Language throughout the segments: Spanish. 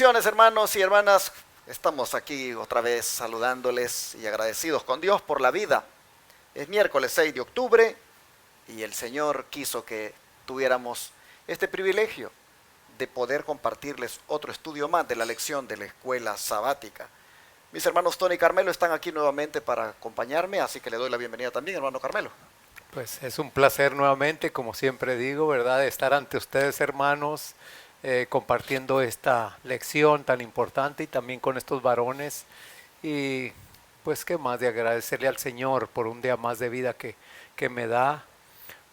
Bendiciones, hermanos y hermanas. Estamos aquí otra vez saludándoles y agradecidos con Dios por la vida. Es miércoles 6 de octubre y el Señor quiso que tuviéramos este privilegio de poder compartirles otro estudio más de la lección de la escuela sabática. Mis hermanos Tony y Carmelo están aquí nuevamente para acompañarme, así que le doy la bienvenida también, hermano Carmelo. Pues es un placer nuevamente, como siempre digo, ¿verdad? Estar ante ustedes, hermanos, compartiendo esta lección tan importante y también con estos varones. Y pues qué más de agradecerle al Señor por un día más de vida que me da,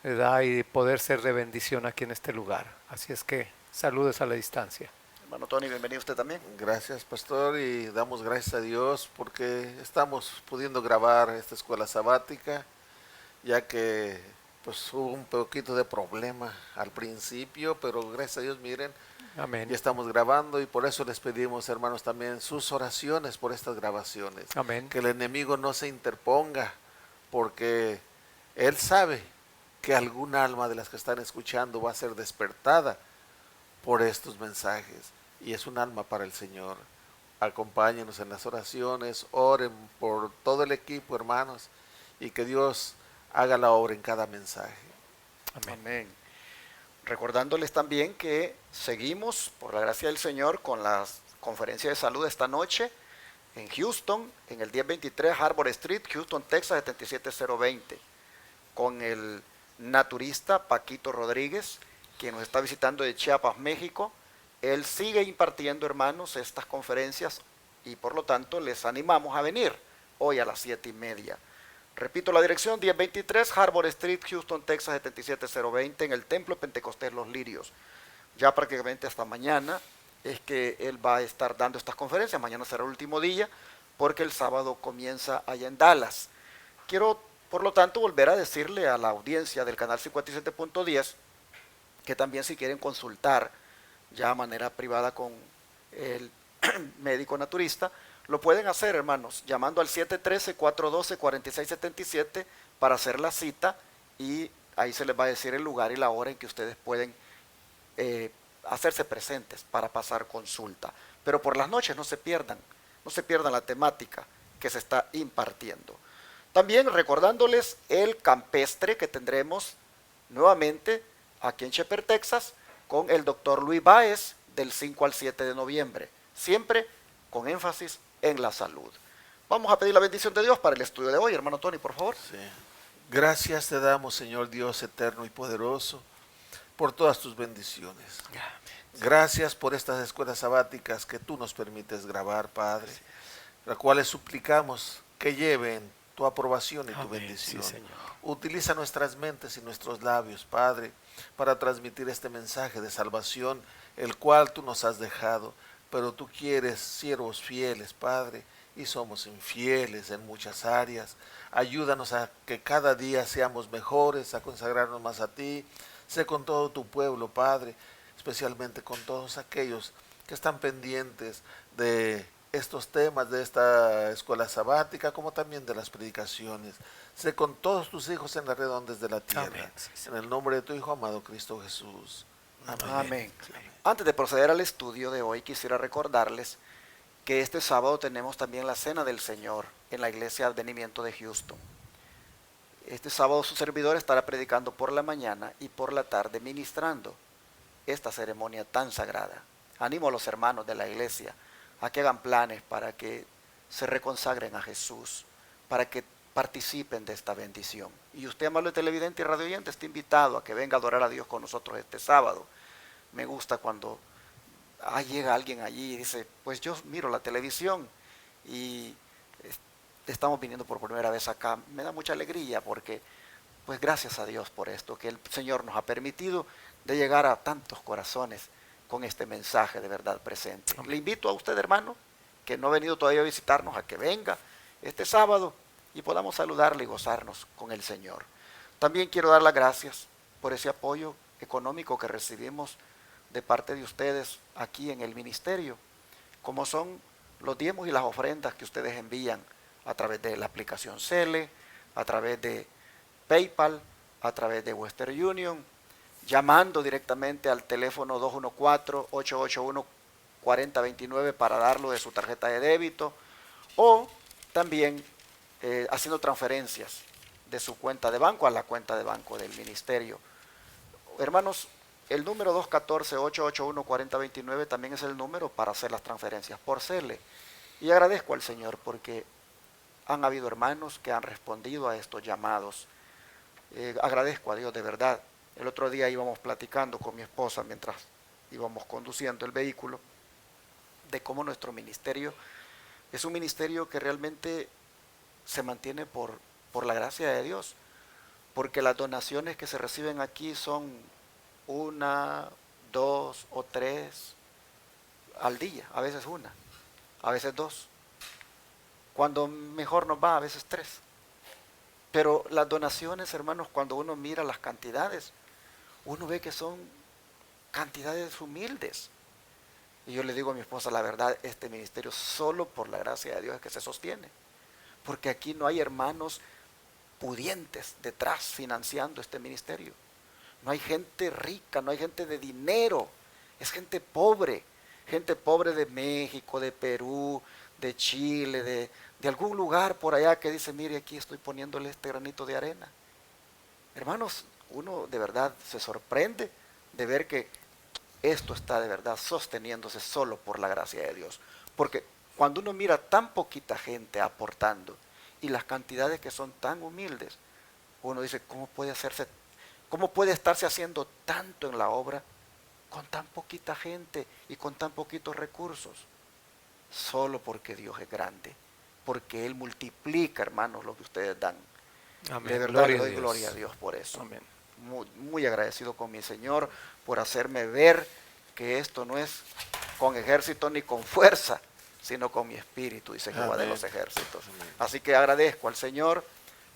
¿verdad? Y poder ser de bendición aquí en este lugar. Así es que saludos a la distancia. Hermano Tony, bienvenido usted también. Gracias, pastor, y damos gracias a Dios porque estamos pudiendo grabar esta escuela sabática, ya que pues hubo un poquito de problema al principio, pero gracias a Dios, miren, Amén. ya estamos grabando y por eso les pedimos, hermanos, también sus oraciones por estas grabaciones. Amén. Que el enemigo no se interponga, porque él sabe que algún alma de las que están escuchando va a ser despertada por estos mensajes y es un alma para el Señor. Acompáñenos en las oraciones, oren por todo el equipo, hermanos, y que Dios haga la obra en cada mensaje. Amén. Amén. Recordándoles también que seguimos, por la gracia del Señor, con la conferencia de salud esta noche en Houston, en el 1023 Harbor Street, Houston, Texas, 77020, con el naturista Paquito Rodríguez, quien nos está visitando de Chiapas, México. Él sigue impartiendo, hermanos, estas conferencias y por lo tanto les animamos a venir hoy a las 7:30. Repito la dirección, 1023 Harbor Street, Houston, Texas, 77020, en el Templo Pentecostés Los Lirios. Ya prácticamente hasta mañana es que él va a estar dando estas conferencias. Mañana será el último día porque el sábado comienza allá en Dallas. Quiero, por lo tanto, volver a decirle a la audiencia del canal 57.10 que también si quieren consultar ya de manera privada con el médico naturista, lo pueden hacer, hermanos, llamando al 713-412-4677 para hacer la cita y ahí se les va a decir el lugar y la hora en que ustedes pueden hacerse presentes para pasar consulta. Pero por las noches no se pierdan la temática que se está impartiendo. También recordándoles el campestre que tendremos nuevamente aquí en Shepherd, Texas, con el doctor Luis Báez del 5 al 7 de noviembre, siempre con énfasis en la salud. Vamos a pedir la bendición de Dios para el estudio de hoy, hermano Tony, por favor. Sí. Gracias te damos, Señor Dios eterno y poderoso, por todas tus bendiciones. Gracias por estas escuelas sabáticas que tú nos permites grabar, Padre, las cuales suplicamos que lleven tu aprobación y tu bendición. Sí, Señor. Utiliza nuestras mentes y nuestros labios, Padre, para transmitir este mensaje de salvación, el cual tú nos has dejado, pero tú quieres siervos fieles, Padre, y somos infieles en muchas áreas. Ayúdanos a que cada día seamos mejores, a consagrarnos más a ti. Sé con todo tu pueblo, Padre, especialmente con todos aquellos que están pendientes de estos temas de esta escuela sabática, como también de las predicaciones. Sé con todos tus hijos en las redondas de la tierra. Amén. Sí, sí. En el nombre de tu Hijo amado Cristo Jesús. Amén. Amén. Antes de proceder al estudio de hoy, quisiera recordarles que este sábado tenemos también la Cena del Señor en la Iglesia Advenimiento de Houston. Este sábado su servidor estará predicando por la mañana y por la tarde ministrando esta ceremonia tan sagrada. Animo a los hermanos de la iglesia a que hagan planes para que se reconsagren a Jesús, para que participen de esta bendición. Y usted, amable televidente y radio oyente, está invitado a que venga a adorar a Dios con nosotros este sábado. Me gusta cuando llega alguien allí y dice, pues yo miro la televisión y estamos viniendo por primera vez acá. Me da mucha alegría porque, pues gracias a Dios por esto, que el Señor nos ha permitido de llegar a tantos corazones con este mensaje de verdad presente. Amén. Le invito a usted, hermano, que no ha venido todavía a visitarnos, a que venga este sábado y podamos saludarle y gozarnos con el Señor. También quiero dar las gracias por ese apoyo económico que recibimos de parte de ustedes aquí en el ministerio, como son los diezmos y las ofrendas que ustedes envían a través de la aplicación Cele, a través de PayPal, a través de Western Union, llamando directamente al teléfono 214-881-4677 4029 para darlo de su tarjeta de débito, o también haciendo transferencias de su cuenta de banco a la cuenta de banco del ministerio. Hermanos, el número 214-881-4029 también es el número para hacer las transferencias por CELE. Y agradezco al Señor porque han habido hermanos que han respondido a estos llamados. Agradezco a Dios de verdad. El otro día íbamos platicando con mi esposa mientras íbamos conduciendo el vehículo de cómo nuestro ministerio es un ministerio que realmente se mantiene por la gracia de Dios, porque las donaciones que se reciben aquí son 1, 2 o 3 al día, a veces 1, a veces 2, cuando mejor nos va, a veces 3. Pero las donaciones, hermanos, cuando uno mira las cantidades, uno ve que son cantidades humildes. Y yo le digo a mi esposa, la verdad, este ministerio solo por la gracia de Dios es que se sostiene, porque aquí no hay hermanos pudientes detrás financiando este ministerio. No hay gente rica, no hay gente de dinero, es gente pobre de México, de Perú, de Chile, de algún lugar por allá que dice, mire, aquí estoy poniéndole este granito de arena. Hermanos, uno de verdad se sorprende de ver que esto está de verdad sosteniéndose solo por la gracia de Dios. Porque cuando uno mira tan poquita gente aportando y las cantidades que son tan humildes, uno dice, ¿cómo puede estarse haciendo tanto en la obra con tan poquita gente y con tan poquitos recursos? Solo porque Dios es grande, porque Él multiplica, hermanos, lo que ustedes dan. Amén. De verdad le doy gloria a Dios por eso. Amén. Muy, muy agradecido con mi Señor por hacerme ver que esto no es con ejército ni con fuerza, sino con mi espíritu, dice Jehová de los ejércitos. Amén. Así que agradezco al Señor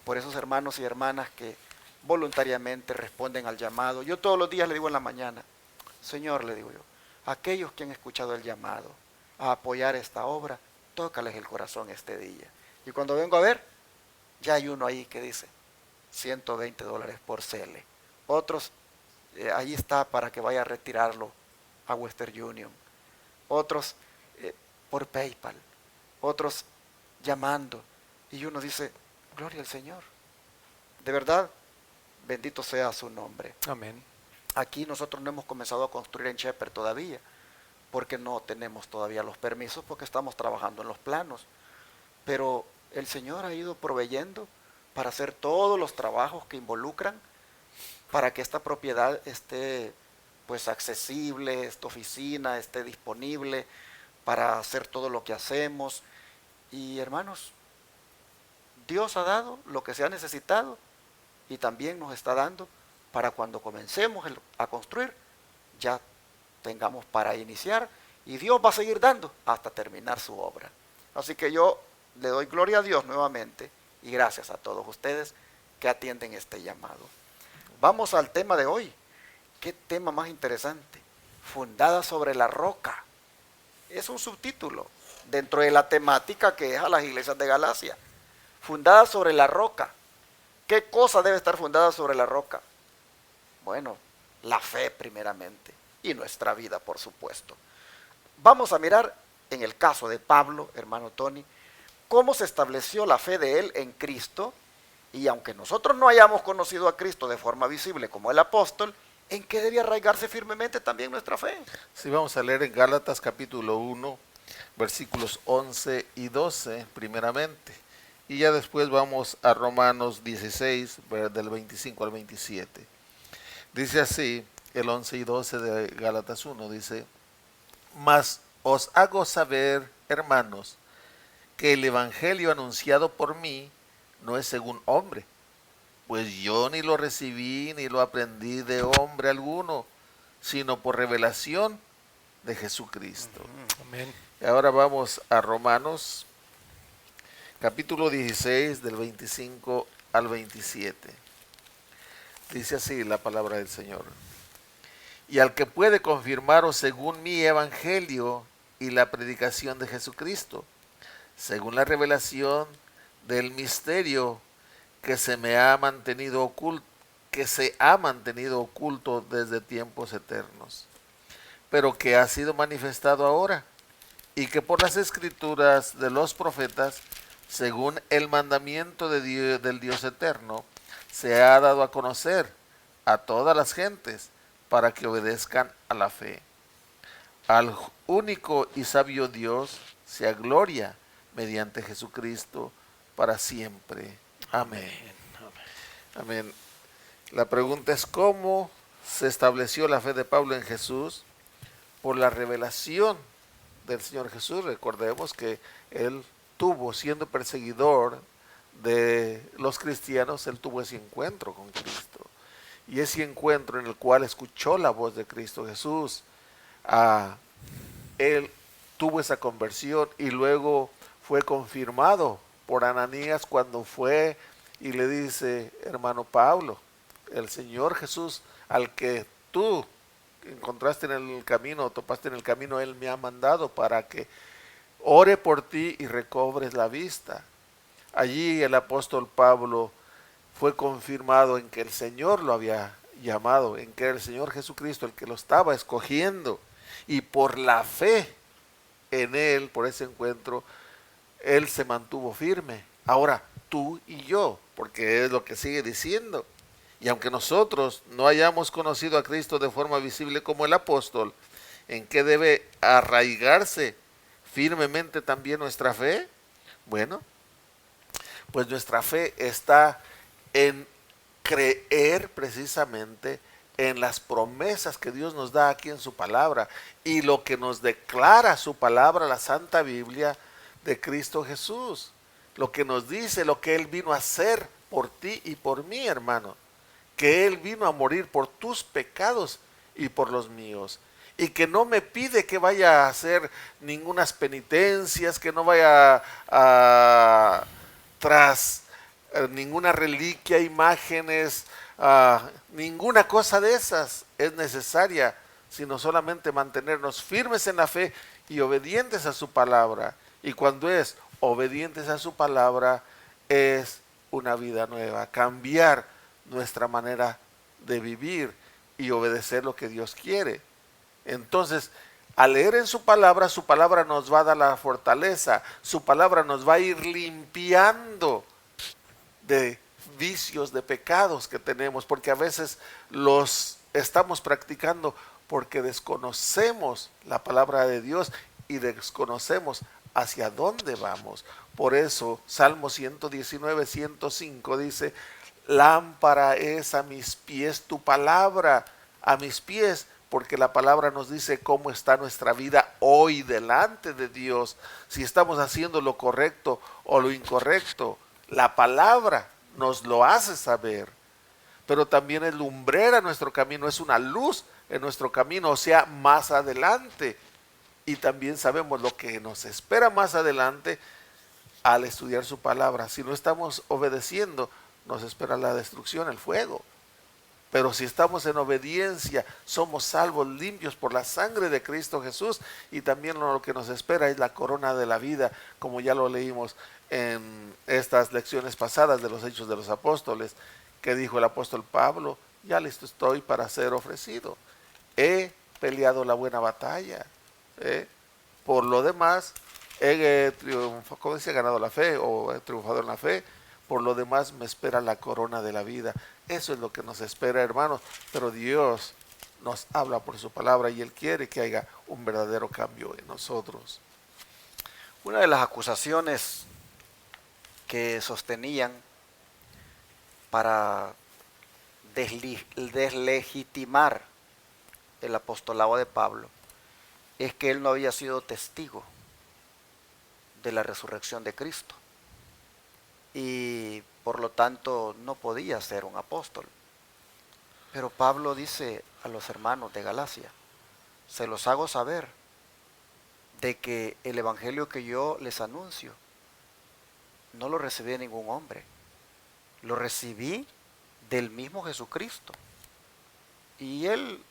por esos hermanos y hermanas que voluntariamente responden al llamado. Yo todos los días le digo en la mañana, Señor, le digo yo, aquellos que han escuchado el llamado a apoyar esta obra, tócales el corazón este día. Y cuando vengo a ver, ya hay uno ahí que dice $120 por CELE. Otros, ahí está para que vaya a retirarlo a Western Union. Otros por PayPal. Otros llamando. Y uno dice, gloria al Señor. De verdad, bendito sea su nombre. Amén. Aquí nosotros no hemos comenzado a construir en Shepherd todavía, porque no tenemos todavía los permisos, porque estamos trabajando en los planos. Pero el Señor ha ido proveyendo para hacer todos los trabajos que involucran para que esta propiedad esté pues accesible, esta oficina esté disponible para hacer todo lo que hacemos. Y hermanos, Dios ha dado lo que se ha necesitado y también nos está dando para cuando comencemos a construir, ya tengamos para iniciar, y Dios va a seguir dando hasta terminar su obra. Así que yo le doy gloria a Dios nuevamente y gracias a todos ustedes que atienden este llamado. Vamos al tema de hoy. ¿Qué tema más interesante? Fundada sobre la roca. Es un subtítulo dentro de la temática que es a las iglesias de Galacia. Fundada sobre la roca. ¿Qué cosa debe estar fundada sobre la roca? Bueno, la fe primeramente y nuestra vida, por supuesto. Vamos a mirar en el caso de Pablo, hermano Tony, cómo se estableció la fe de él en Cristo, y aunque nosotros no hayamos conocido a Cristo de forma visible como el apóstol, ¿en qué debe arraigarse firmemente también nuestra fe? Sí, vamos a leer en Gálatas capítulo 1, versículos 11 y 12 primeramente, y ya después vamos a Romanos 16, del 25 al 27. Dice así, el 11 y 12 de Gálatas 1, dice, mas os hago saber, hermanos, que el evangelio anunciado por mí no es según hombre, pues yo ni lo recibí ni lo aprendí de hombre alguno, sino por revelación de Jesucristo. Amén. Y ahora vamos a Romanos capítulo 16 del 25 al 27. Dice así la palabra del Señor. Y al que puede confirmaros según mi evangelio y la predicación de Jesucristo, según la revelación del misterio que se ha mantenido oculto desde tiempos eternos, pero que ha sido manifestado ahora, y que por las escrituras de los profetas, según el mandamiento de del Dios eterno, se ha dado a conocer a todas las gentes para que obedezcan a la fe. Al único y sabio Dios sea gloria mediante Jesucristo para siempre. Amén. Amén. La pregunta es: ¿cómo se estableció la fe de Pablo en Jesús? Por la revelación del Señor Jesús. Recordemos que él tuvo, siendo perseguidor de los cristianos, él tuvo ese encuentro con Cristo. Y ese encuentro en el cual escuchó la voz de Cristo Jesús, él tuvo esa conversión y luego fue confirmado por Ananías cuando fue y le dice: hermano Pablo, el Señor Jesús al que tú encontraste en el camino, topaste en el camino, Él me ha mandado para que ore por ti y recobres la vista. Allí el apóstol Pablo fue confirmado en que el Señor lo había llamado, en que era el Señor Jesucristo el que lo estaba escogiendo, y por la fe en Él, por ese encuentro, Él se mantuvo firme. Ahora, tú y yo, porque es lo que sigue diciendo. Y aunque nosotros no hayamos conocido a Cristo de forma visible como el apóstol, ¿en qué debe arraigarse firmemente también nuestra fe? Bueno, pues nuestra fe está en creer precisamente en las promesas que Dios nos da aquí en su palabra y lo que nos declara su palabra, la Santa Biblia de Cristo Jesús. Lo que nos dice, lo que Él vino a hacer por ti y por mí, hermano. Que Él vino a morir por tus pecados y por los míos. Y que no me pide que vaya a hacer ningunas penitencias, que no vaya tras ninguna reliquia, imágenes, ninguna cosa de esas es necesaria, sino solamente mantenernos firmes en la fe y obedientes a su palabra. Y cuando es obedientes a su palabra, es una vida nueva, cambiar nuestra manera de vivir y obedecer lo que Dios quiere. Entonces, al leer en su palabra nos va a dar la fortaleza, su palabra nos va a ir limpiando de vicios, de pecados que tenemos, porque a veces los estamos practicando porque desconocemos la palabra de Dios y desconocemos hacia dónde vamos. Por eso, Salmo 119, 105 dice: lámpara es a mis pies tu palabra, a mis pies, porque la palabra nos dice cómo está nuestra vida hoy delante de Dios, si estamos haciendo lo correcto o lo incorrecto. La palabra nos lo hace saber, pero también es lumbrera nuestro camino, es una luz en nuestro camino, o sea, más adelante. Y también sabemos lo que nos espera más adelante al estudiar su palabra. Si no estamos obedeciendo, nos espera la destrucción, el fuego. Pero si estamos en obediencia, somos salvos, limpios por la sangre de Cristo Jesús. Y también lo que nos espera es la corona de la vida, como ya lo leímos en estas lecciones pasadas de los Hechos de los Apóstoles, que dijo el apóstol Pablo: ya listo estoy para ser ofrecido. He peleado la buena batalla. Por lo demás, he triunfado, como dice, ganado la fe, o he triunfado en la fe. Por lo demás me espera la corona de la vida. Eso es lo que nos espera, hermanos. Pero Dios nos habla por su palabra y Él quiere que haya un verdadero cambio en nosotros. Una de las acusaciones que sostenían para deslegitimar el apostolado de Pablo es que él no había sido testigo de la resurrección de Cristo y por lo tanto no podía ser un apóstol. Pero Pablo dice a los hermanos de Galacia: se los hago saber de que el evangelio que yo les anuncio no lo recibí de ningún hombre, lo recibí del mismo Jesucristo. Y él,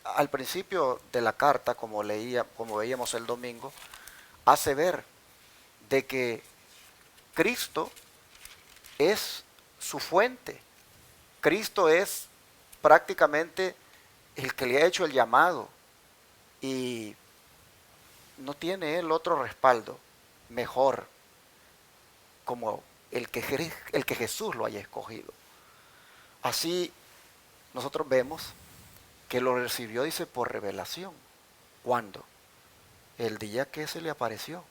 al principio de la carta, como veíamos el domingo, hace ver de que Cristo es su fuente. Cristo es prácticamente el que le ha hecho el llamado. y no tiene él otro respaldo mejor como el que Jesús lo haya escogido. Así nosotros vemos que lo recibió, dice, por revelación. ¿Cuándo? El día que se le apareció.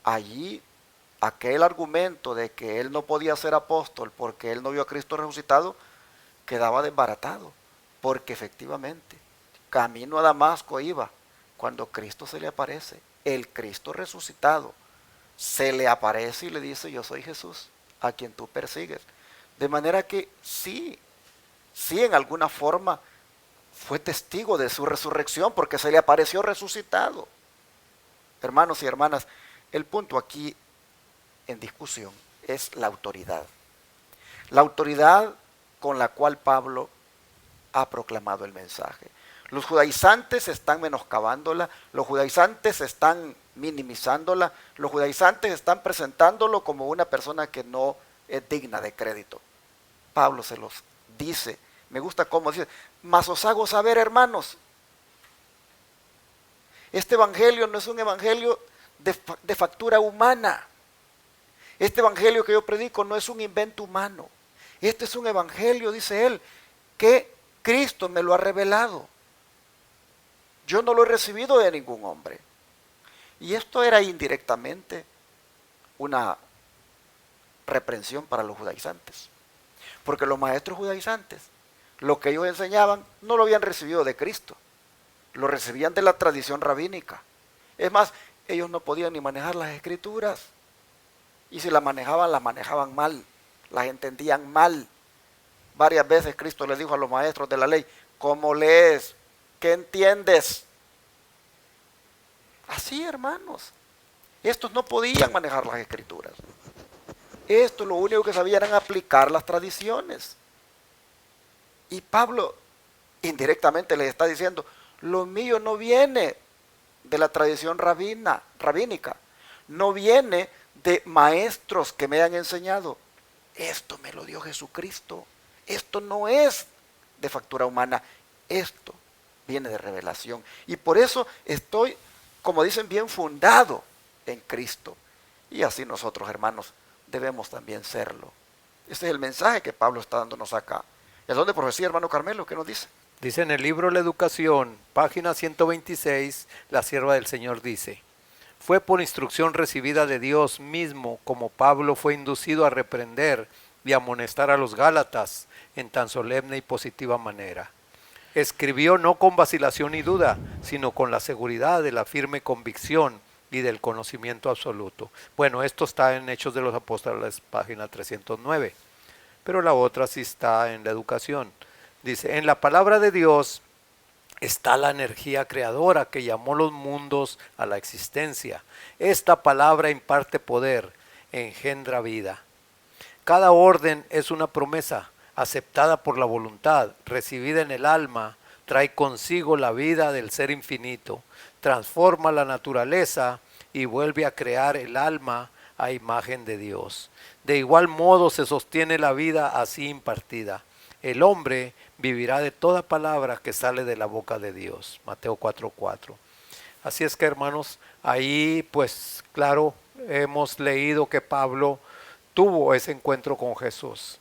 Allí aquel argumento de que él no podía ser apóstol porque él no vio a Cristo resucitado quedaba desbaratado, porque efectivamente camino a Damasco iba cuando Cristo se le aparece, el Cristo resucitado se le aparece y le dice: yo soy Jesús a quien tú persigues. De manera que sí en alguna forma fue testigo de su resurrección, porque se le apareció resucitado. Hermanos y hermanas, el punto aquí en discusión es la autoridad. La autoridad con la cual Pablo ha proclamado el mensaje. Los judaizantes están menoscabándola, los judaizantes están minimizándola, los judaizantes están presentándolo como una persona que no es digna de crédito. Pablo se los dice, me gusta cómo dice: mas os hago saber, hermanos, este evangelio no es un evangelio de factura humana. Este evangelio que yo predico no es un invento humano. Este es un evangelio, dice él, que Cristo me lo ha revelado. Yo no lo he recibido de ningún hombre. Y esto era indirectamente una reprensión para los judaizantes. Porque los maestros judaizantes, lo que ellos enseñaban, no lo habían recibido de Cristo. Lo recibían de la tradición rabínica. Es más, ellos no podían ni manejar las escrituras. Y si las manejaban mal. Las entendían mal. Varias veces Cristo les dijo a los maestros de la ley: ¿cómo lees? ¿Qué entiendes? Así, hermanos. Estos no podían manejar las escrituras. Estos lo único que sabían era aplicar las tradiciones. Y Pablo indirectamente les está diciendo: lo mío no viene de la tradición rabínica. No viene de maestros que me han enseñado. Esto me lo dio Jesucristo. Esto no es de factura humana. Esto viene de revelación. Y por eso estoy, como dicen, bien fundado en Cristo. Y así nosotros, hermanos, debemos también serlo. Este es el mensaje que Pablo está dándonos acá. ¿Y dónde profecía, hermano Carmelo? ¿Qué nos dice? Dice en el libro La Educación, página 126, la sierva del Señor dice: fue por instrucción recibida de Dios mismo como Pablo fue inducido a reprender y amonestar a los Gálatas en tan solemne y positiva manera. Escribió no con vacilación ni duda, sino con la seguridad de la firme convicción y del conocimiento absoluto. Bueno, esto está en Hechos de los Apóstoles, página 309, pero la otra sí está en La Educación. Dice: en la palabra de Dios está la energía creadora que llamó los mundos a la existencia. Esta palabra imparte poder, engendra vida. Cada orden es una promesa, aceptada por la voluntad, recibida en el alma, trae consigo la vida del ser infinito, transforma la naturaleza y vuelve a crear el alma a imagen de Dios. De igual modo se sostiene la vida así impartida. El hombre vivirá de toda palabra que sale de la boca de Dios. Mateo 4:4. Así es que, hermanos, ahí pues claro, hemos leído que Pablo tuvo ese encuentro con Jesús.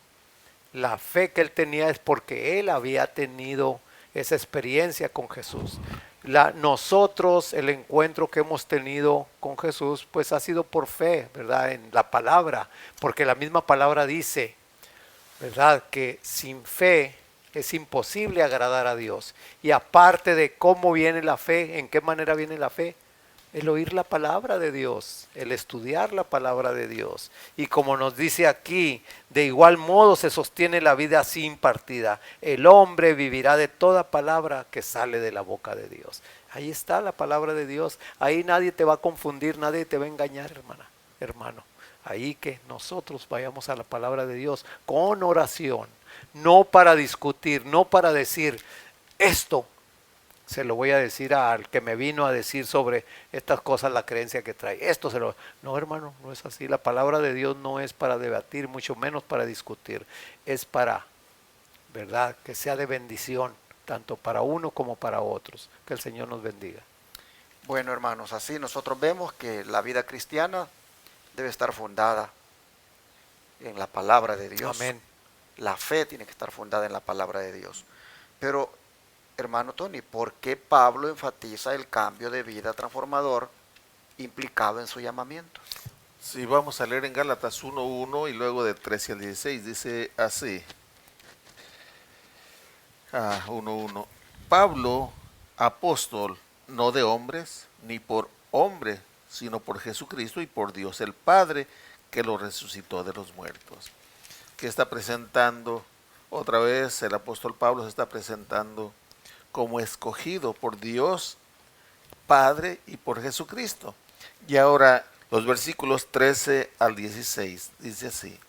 La fe que él tenía es porque él había tenido esa experiencia con Jesús. Nosotros, el encuentro que hemos tenido con Jesús, pues ha sido por fe, ¿verdad? En la palabra, porque la misma palabra dice, ¿verdad?, que sin fe es imposible agradar a Dios. Y aparte de cómo viene la fe, ¿en qué manera viene la fe? El oír la palabra de Dios, el estudiar la palabra de Dios. Y como nos dice aquí, de igual modo se sostiene la vida así impartida. El hombre vivirá de toda palabra que sale de la boca de Dios. Ahí está la palabra de Dios. Ahí nadie te va a confundir, nadie te va a engañar, hermano. Ahí que nosotros vayamos a la palabra de Dios con oración. No para discutir, no para decir esto. Se lo voy a decir al que me vino a decir sobre estas cosas, la creencia que trae. No, hermano, no es así. La palabra de Dios no es para debatir, mucho menos para discutir. Es para, ¿verdad?, que sea de bendición tanto para uno como para otros. Que el Señor nos bendiga. Bueno, hermanos, así nosotros vemos que la vida cristiana debe estar fundada en la palabra de Dios. Amén. La fe tiene que estar fundada en la palabra de Dios. Pero, hermano Tony, ¿por qué Pablo enfatiza el cambio de vida transformador implicado en su llamamiento? Sí, vamos a leer en Gálatas 1:1 y luego de 13 al 16. Dice así. 1:1. Pablo, apóstol, no de hombres, ni por hombre, sino por Jesucristo y por Dios el Padre, que lo resucitó de los muertos. Que está presentando, otra vez el apóstol Pablo se está presentando como escogido por Dios Padre y por Jesucristo. Y ahora los versículos 13 al 16 dice así: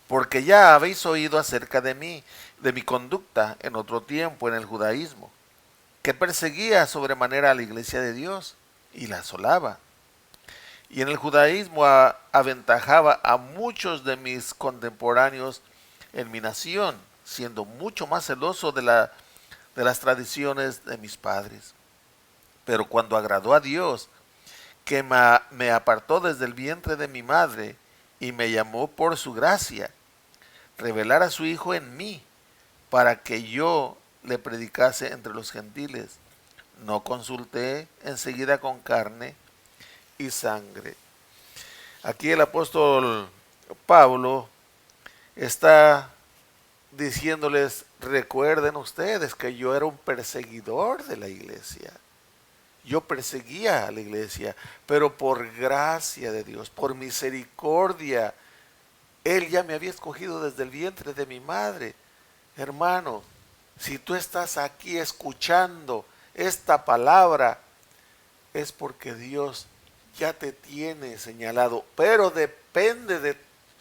porque ya habéis oído acerca de mí, de mi conducta en otro tiempo en el judaísmo, que perseguía sobremanera a la iglesia de Dios y la asolaba. Y en el judaísmo aventajaba a muchos de mis contemporáneos en mi nación, siendo mucho más celoso de las tradiciones de mis padres. Pero cuando agradó a Dios, que me apartó desde el vientre de mi madre y me llamó por su gracia, revelar a su Hijo en mí, para que yo le predicase entre los gentiles, no consulté enseguida con carne y sangre. Aquí el apóstol Pablo está diciéndoles: recuerden ustedes que yo era un perseguidor de la iglesia. Yo perseguía a la iglesia, pero por gracia de Dios, por misericordia, Él ya me había escogido desde el vientre de mi madre. Hermano, si tú estás aquí escuchando esta palabra, es porque Dios ya te tiene señalado, pero depende de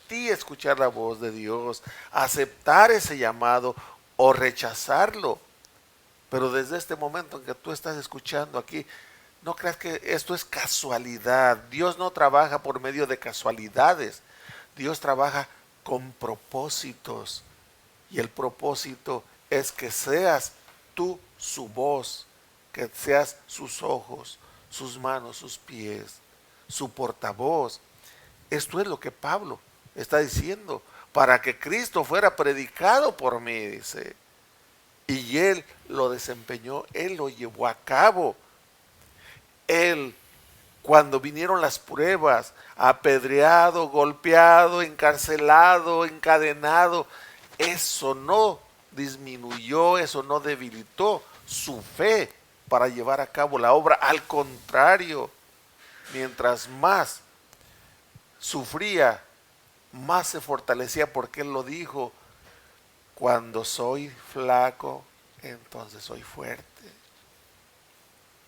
ti escuchar la voz de Dios, aceptar ese llamado o rechazarlo. Pero desde este momento en que tú estás escuchando aquí, no creas que esto es casualidad. Dios no trabaja por medio de casualidades. Dios trabaja con propósitos. Y el propósito es que seas tú su voz, que seas sus ojos, sus manos, sus pies, su portavoz. Esto es lo que Pablo está diciendo. Para que Cristo fuera predicado por mí, dice. Y Él lo desempeñó, Él lo llevó a cabo. Él, cuando vinieron las pruebas, apedreado, golpeado, encarcelado, encadenado, eso no disminuyó, eso no debilitó su fe para llevar a cabo la obra. Al contrario, mientras más sufría, más se fortalecía, porque Él lo dijo: cuando soy flaco, entonces soy fuerte.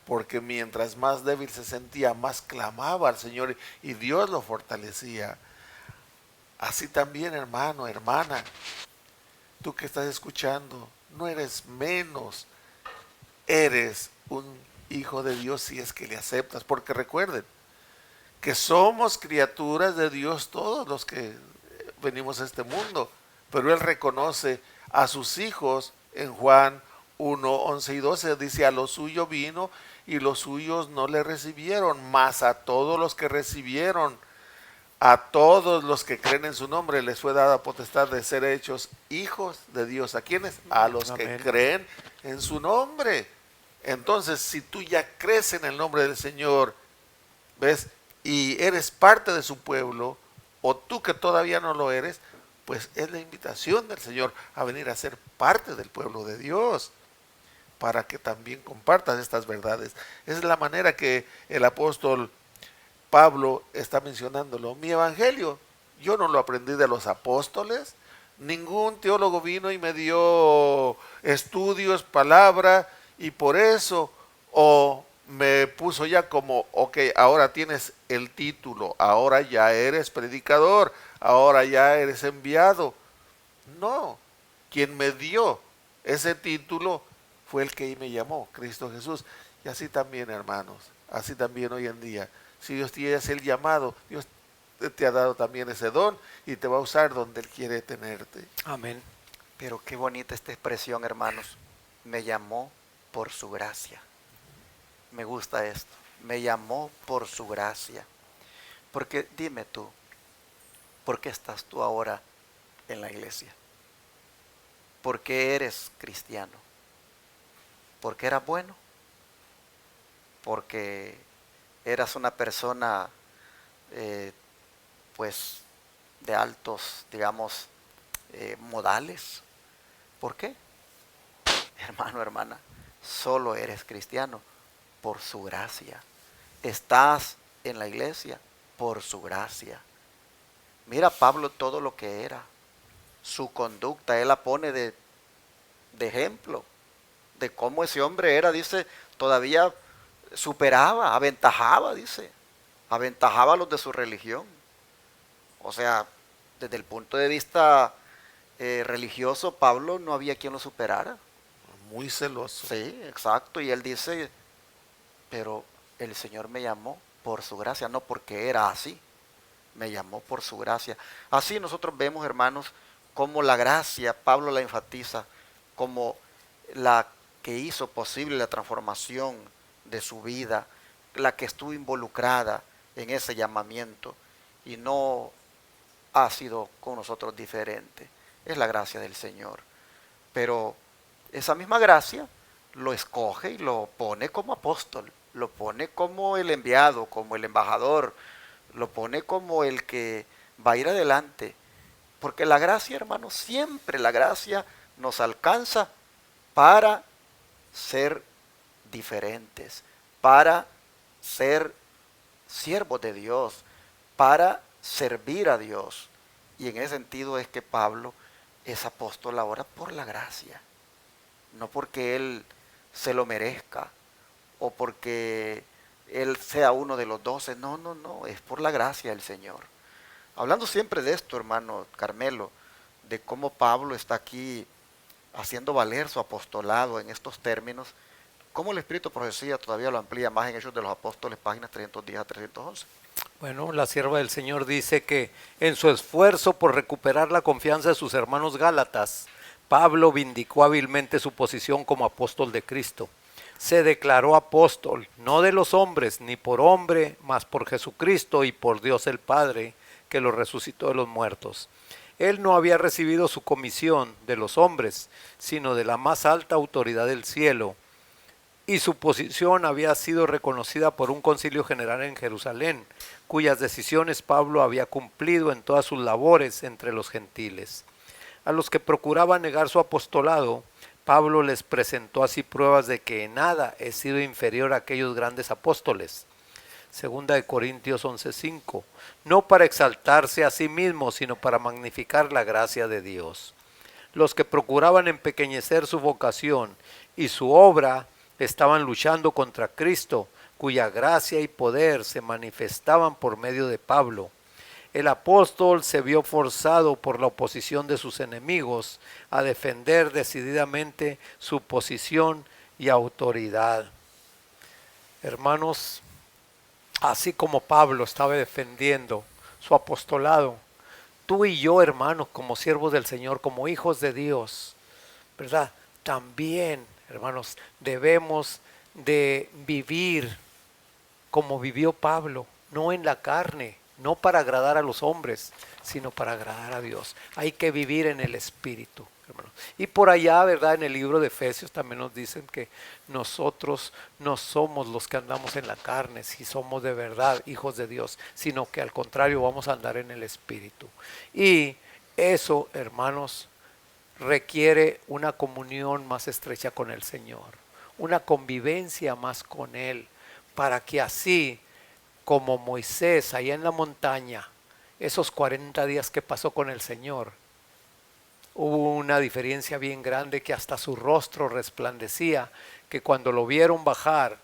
Porque mientras más débil se sentía, más clamaba al Señor y Dios lo fortalecía. Así también, hermano, hermana, tú que estás escuchando, no eres menos, eres un hijo de Dios si es que le aceptas. Porque recuerden que somos criaturas de Dios todos los que venimos a este mundo, pero Él reconoce a sus hijos en Juan 1:11 y 12, dice: a lo suyo vino y los suyos no le recibieron, mas a todos los que recibieron, a todos los que creen en su nombre, les fue dada potestad de ser hechos hijos de Dios. ¿A quiénes? A los que creen en su nombre. Entonces, si tú ya crees en el nombre del Señor, ¿ves? Y eres parte de su pueblo, o tú que todavía no lo eres, pues es la invitación del Señor a venir a ser parte del pueblo de Dios, para que también compartas estas verdades. Esa es la manera que el apóstol Pablo está mencionándolo. Mi evangelio, yo no lo aprendí de los apóstoles. Ningún teólogo vino y me dio estudios, palabra, y por eso, o me puso ya como, ok, ahora tienes el título, ahora ya eres predicador, ahora ya eres enviado. No, quien me dio ese título fue el que me llamó, Cristo Jesús. Y así también, hermanos, así también hoy en día, si Dios te hace el llamado, Dios te ha dado también ese don y te va a usar donde Él quiere tenerte. Amén. Pero qué bonita esta expresión, hermanos. me llamó por su gracia. Me gusta esto. Me llamó por su gracia. Porque dime tú, ¿por qué estás tú ahora en la iglesia? ¿Por qué eres cristiano? ¿Porque eras bueno? ¿Porque eras una persona pues de altos, digamos, modales? ¿Por qué? Hermano, hermana, solo eres cristiano por su gracia. Estás en la iglesia por su gracia. Mira Pablo todo lo que era, su conducta, él la pone de ejemplo, de cómo ese hombre era, dice, todavía superaba, aventajaba, dice, aventajaba a los de su religión. O sea, desde el punto de vista religioso, Pablo no había quien lo superara. Muy celoso. Sí, exacto, y él dice, pero el Señor me llamó por su gracia, no porque era así, me llamó por su gracia. Así nosotros vemos, hermanos, cómo la gracia, Pablo la enfatiza, como la que hizo posible la transformación de su vida, la que estuvo involucrada en ese llamamiento y no ha sido con nosotros diferente. Es la gracia del Señor. Pero esa misma gracia lo escoge y lo pone como apóstol, lo pone como el enviado, como el embajador, lo pone como el que va a ir adelante. Porque la gracia, hermanos, siempre la gracia nos alcanza para ser diferentes, para ser siervos de Dios, para servir a Dios. Y en ese sentido es que Pablo es apóstol ahora por la gracia, no porque él se lo merezca o porque él sea uno de los 12, no, es por la gracia del Señor. Hablando siempre de esto, hermano Carmelo, de cómo Pablo está aquí haciendo valer su apostolado en estos términos, cómo el Espíritu de Profecía todavía lo amplía más en Hechos de los Apóstoles, páginas 310 a 311. Bueno, la sierva del Señor dice que en su esfuerzo por recuperar la confianza de sus hermanos gálatas, Pablo vindicó hábilmente su posición como apóstol de Cristo. Se declaró apóstol, no de los hombres, ni por hombre, mas por Jesucristo y por Dios el Padre, que lo resucitó de los muertos. Él no había recibido su comisión de los hombres, sino de la más alta autoridad del cielo, y su posición había sido reconocida por un concilio general en Jerusalén, cuyas decisiones Pablo había cumplido en todas sus labores entre los gentiles. A los que procuraban negar su apostolado, Pablo les presentó así pruebas de que en nada he sido inferior a aquellos grandes apóstoles. Segunda de Corintios 11:5, no para exaltarse a sí mismo, sino para magnificar la gracia de Dios. Los que procuraban empequeñecer su vocación y su obra estaban luchando contra Cristo, cuya gracia y poder se manifestaban por medio de Pablo. El apóstol se vio forzado por la oposición de sus enemigos a defender decididamente su posición y autoridad. Hermanos, así como Pablo estaba defendiendo su apostolado, tú y yo, hermanos, como siervos del Señor, como hijos de Dios, ¿verdad? También, hermanos, debemos de vivir como vivió Pablo, no en la carne, no para agradar a los hombres, sino para agradar a Dios. Hay que vivir en el Espíritu, hermanos. Y por allá, ¿verdad? En el libro de Efesios también nos dicen que nosotros no somos los que andamos en la carne, si somos de verdad hijos de Dios, sino que al contrario vamos a andar en el Espíritu. Y eso, hermanos, requiere una comunión más estrecha con el Señor, una convivencia más con Él, para que así como Moisés allá en la montaña, esos 40 días que pasó con el Señor, hubo una diferencia bien grande que hasta su rostro resplandecía, que cuando lo vieron bajar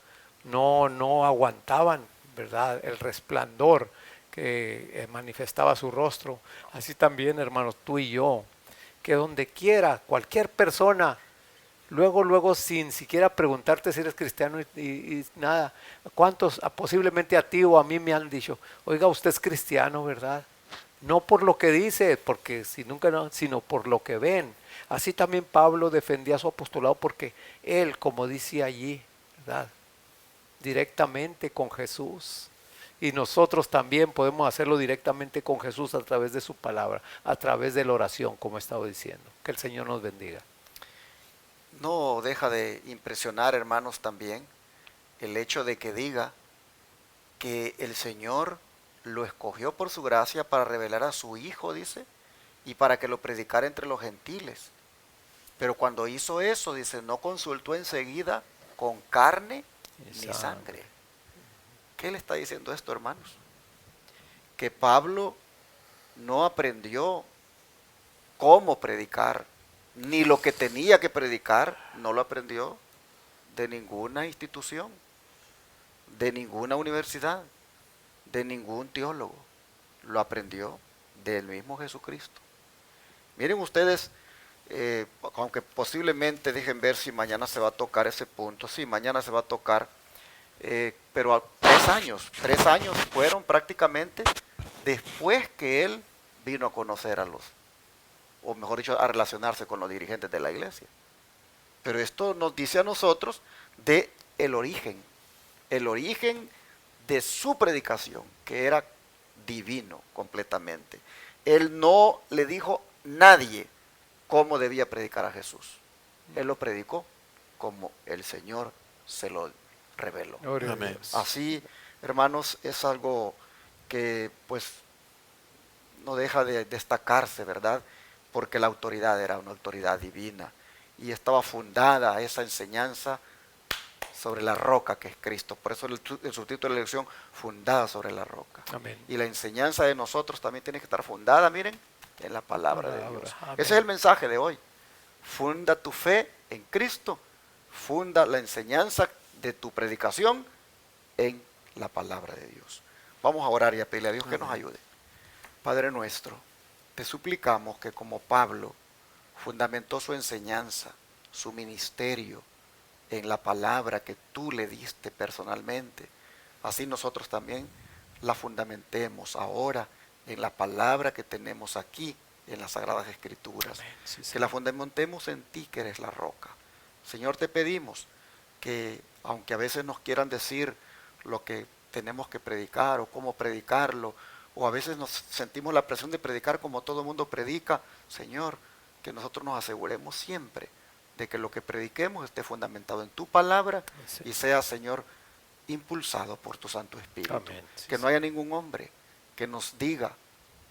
no aguantaban, ¿verdad? El resplandor que manifestaba su rostro. Así también, hermanos, tú y yo, que donde quiera, cualquier persona, luego sin siquiera preguntarte si eres cristiano y nada, ¿cuántos posiblemente a ti o a mí me han dicho, oiga, usted es cristiano, ¿verdad? No por lo que dice, porque si nunca no, sino por lo que ven. Así también Pablo defendía su apostolado porque él, como dice allí, ¿verdad?, directamente con Jesús. Y nosotros también podemos hacerlo directamente con Jesús a través de su palabra, a través de la oración, como he estado diciendo. Que el Señor nos bendiga. No deja de impresionar, hermanos, también el hecho de que diga que el Señor lo escogió por su gracia para revelar a su Hijo, dice, y para que lo predicara entre los gentiles. Pero cuando hizo eso, dice, no consultó enseguida con carne ni sangre. ¿Qué le está diciendo esto, hermanos? Que Pablo no aprendió cómo predicar, ni lo que tenía que predicar, no lo aprendió de ninguna institución, de ninguna universidad, de ningún teólogo. Lo aprendió del mismo Jesucristo. Miren ustedes, aunque posiblemente dejen ver si mañana se va a tocar ese punto. Sí, mañana se va a tocar, pero 3 años fueron prácticamente después que él vino a conocer a los, o mejor dicho, a relacionarse con los dirigentes de la iglesia. Pero esto nos dice a nosotros de el origen de su predicación, que era divino completamente. Él no le dijo a nadie cómo debía predicar a Jesús. Él lo predicó como el Señor se lo reveló. Amén. Así, hermanos, es algo que pues no deja de destacarse, ¿verdad? Porque la autoridad era una autoridad divina y estaba fundada esa enseñanza sobre la roca que es Cristo. Por eso el subtítulo de la lección, fundada sobre la roca. Amén. Y la enseñanza de nosotros también tiene que estar fundada, miren, en la palabra de Dios. Amén. Ese es el mensaje de hoy. Funda tu fe en Cristo, funda la enseñanza de tu predicación en la palabra de Dios. Vamos a orar y a pedirle a Dios que nos ayude. Padre nuestro, te suplicamos que como Pablo fundamentó su enseñanza, su ministerio, en la palabra que tú le diste personalmente, así nosotros también la fundamentemos ahora en la palabra que tenemos aquí en las Sagradas Escrituras. Sí, que la fundamentemos en ti, que eres la roca. Señor, te pedimos que, aunque a veces nos quieran decir lo que tenemos que predicar o cómo predicarlo, o a veces nos sentimos la presión de predicar como todo el mundo predica, Señor, que nosotros nos aseguremos siempre de que lo que prediquemos esté fundamentado en tu palabra y sea, Señor, impulsado por tu Santo Espíritu. Amén. Que no haya ningún hombre que nos diga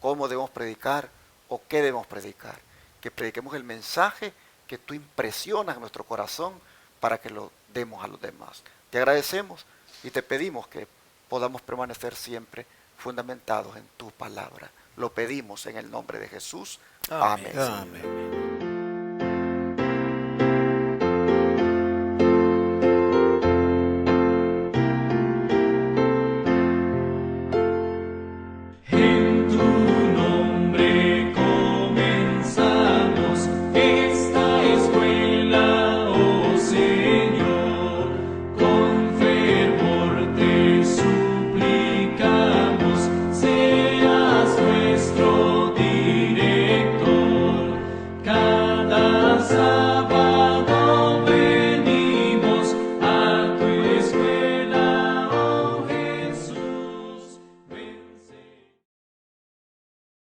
cómo debemos predicar o qué debemos predicar. Que prediquemos el mensaje que tú impresionas en nuestro corazón para que lo demos a los demás. Te agradecemos y te pedimos que podamos permanecer siempre fundamentados en tu palabra. Lo pedimos en el nombre de Jesús. Amén. Amén.